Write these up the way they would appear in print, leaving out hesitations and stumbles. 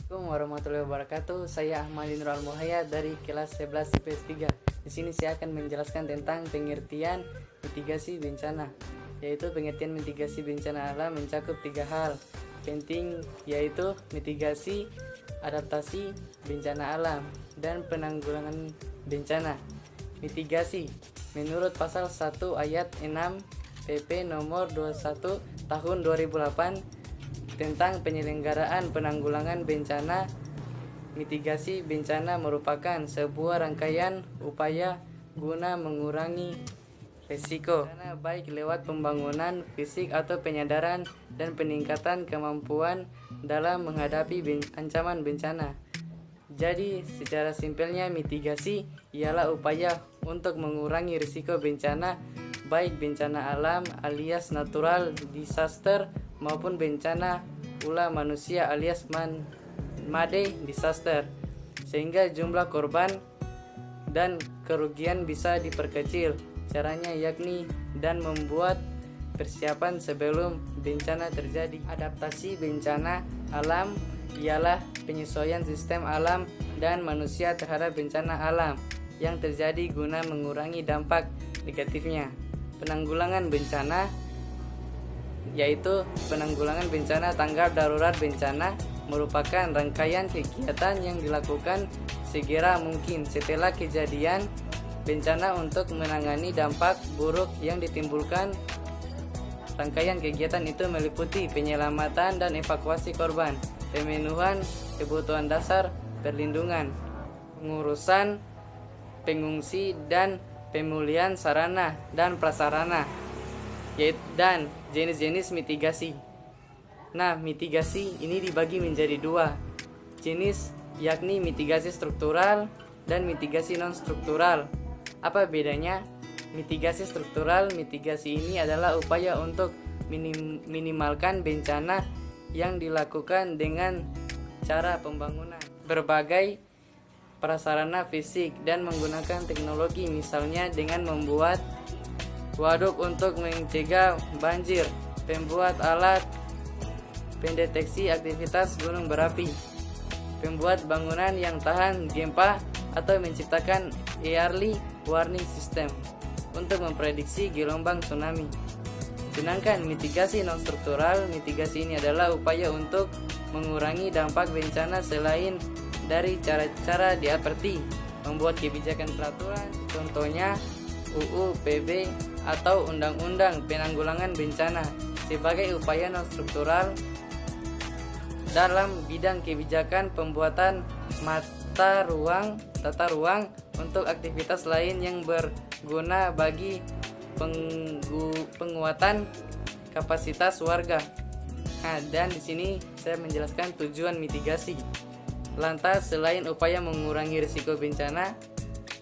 Assalamualaikum warahmatullahi wabarakatuh. Saya Ahmad Nur Al-Muhayya dari kelas 11 IPS 3. Di sini saya akan menjelaskan tentang pengertian mitigasi bencana. Yaitu pengertian mitigasi bencana alam mencakup 3 hal penting, yaitu mitigasi, adaptasi bencana alam, dan penanggulangan bencana. Mitigasi menurut pasal 1 ayat 6 PP nomor 21 tahun 2008 tentang penyelenggaraan penanggulangan bencana. Mitigasi bencana merupakan sebuah rangkaian upaya guna mengurangi risiko bencana, baik lewat pembangunan fisik atau penyadaran dan peningkatan kemampuan dalam menghadapi ancaman bencana. Jadi, secara simpelnya, mitigasi ialah upaya untuk mengurangi risiko bencana, baik bencana alam alias natural disaster maupun bencana ulah manusia alias man-made disaster, sehingga jumlah korban dan kerugian bisa diperkecil. Caranya yakni dan membuat persiapan sebelum bencana terjadi. Adaptasi bencana alam ialah penyesuaian sistem alam dan manusia terhadap bencana alam yang terjadi guna mengurangi dampak negatifnya. Penanggulangan bencana yaitu penanggulangan bencana tanggap darurat bencana merupakan rangkaian kegiatan yang dilakukan segera mungkin setelah kejadian bencana untuk menangani dampak buruk yang ditimbulkan. Rangkaian kegiatan itu meliputi penyelamatan dan evakuasi korban, pemenuhan kebutuhan dasar perlindungan, pengurusan pengungsi, dan pemulihan sarana dan prasarana, dan jenis-jenis mitigasi. Nah, mitigasi ini dibagi menjadi 2 jenis, yakni mitigasi struktural dan mitigasi non-struktural. Apa bedanya? Mitigasi struktural, mitigasi ini adalah upaya untuk minimalkan bencana yang dilakukan dengan cara pembangunan berbagai prasarana fisik dan menggunakan teknologi, misalnya dengan membuat waduk untuk mencegah banjir, pembuat alat pendeteksi aktivitas gunung berapi, pembuat bangunan yang tahan gempa, atau menciptakan early warning system untuk memprediksi gelombang tsunami. Sedangkan mitigasi non-struktural, mitigasi ini adalah upaya untuk mengurangi dampak bencana selain dari cara-cara seperti membuat kebijakan peraturan, contohnya UU PB atau Undang-Undang Penanggulangan Bencana, sebagai upaya non-struktural dalam bidang kebijakan pembuatan tata ruang untuk aktivitas lain yang berguna bagi penguatan kapasitas warga. Nah, dan di sini saya menjelaskan tujuan mitigasi. Lantas, selain upaya mengurangi risiko bencana,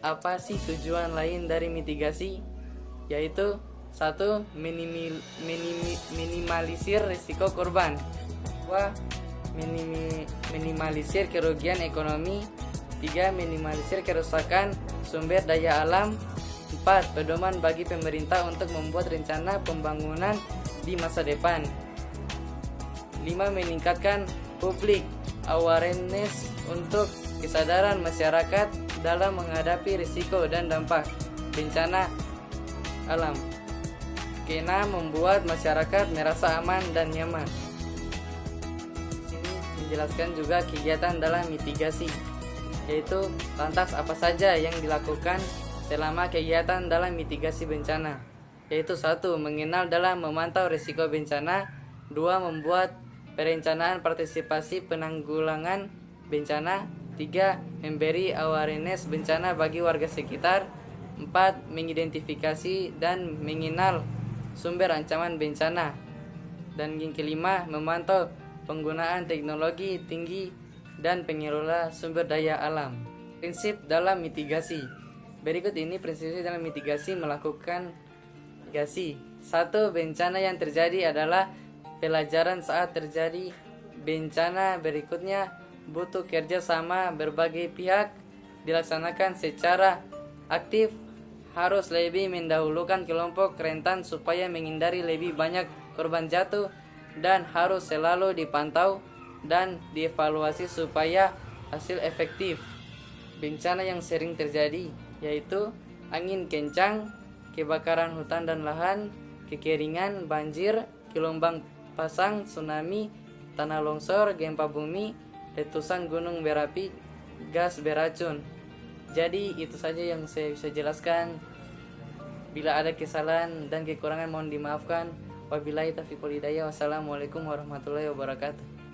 apa sih tujuan lain dari mitigasi? Yaitu 1. Minimalisir risiko korban, 2. Minimalisir kerugian ekonomi, 3. Minimalisir kerusakan sumber daya alam, 4. Pedoman bagi pemerintah untuk membuat rencana pembangunan di masa depan, 5. Meningkatkan public awareness untuk kesadaran masyarakat dalam menghadapi risiko dan dampak bencana alam. 6. Membuat masyarakat merasa aman dan nyaman. Di sini menjelaskan juga kegiatan dalam mitigasi, yaitu lantas apa saja yang dilakukan selama kegiatan dalam mitigasi bencana, yaitu 1. Mengenal dalam memantau risiko bencana, 2. Membuat perencanaan partisipasi penanggulangan bencana, 3. Memberi awareness bencana bagi warga sekitar, 4. Mengidentifikasi dan mengenal sumber ancaman bencana, dan yang kelima, memantau penggunaan teknologi tinggi dan pengelola sumber daya alam. Prinsip dalam mitigasi. Berikut ini prinsip dalam mitigasi melakukan mitigasi. 1. Bencana yang terjadi adalah pelajaran saat terjadi bencana berikutnya butuh kerjasama berbagai pihak, dilaksanakan secara aktif, harus lebih mendahulukan kelompok rentan supaya menghindari lebih banyak korban jatuh, dan harus selalu dipantau dan dievaluasi supaya hasil efektif. Bencana yang sering terjadi yaitu angin kencang, kebakaran hutan dan lahan, kekeringan, banjir, gelombang pasang, tsunami, tanah longsor, gempa bumi, letusan gunung berapi, gas beracun. Jadi itu saja yang saya bisa jelaskan. Bila ada kesalahan dan kekurangan mohon dimaafkan. Wabillahi taufiq wal hidayah. Wassalamualaikum warahmatullahi wabarakatuh.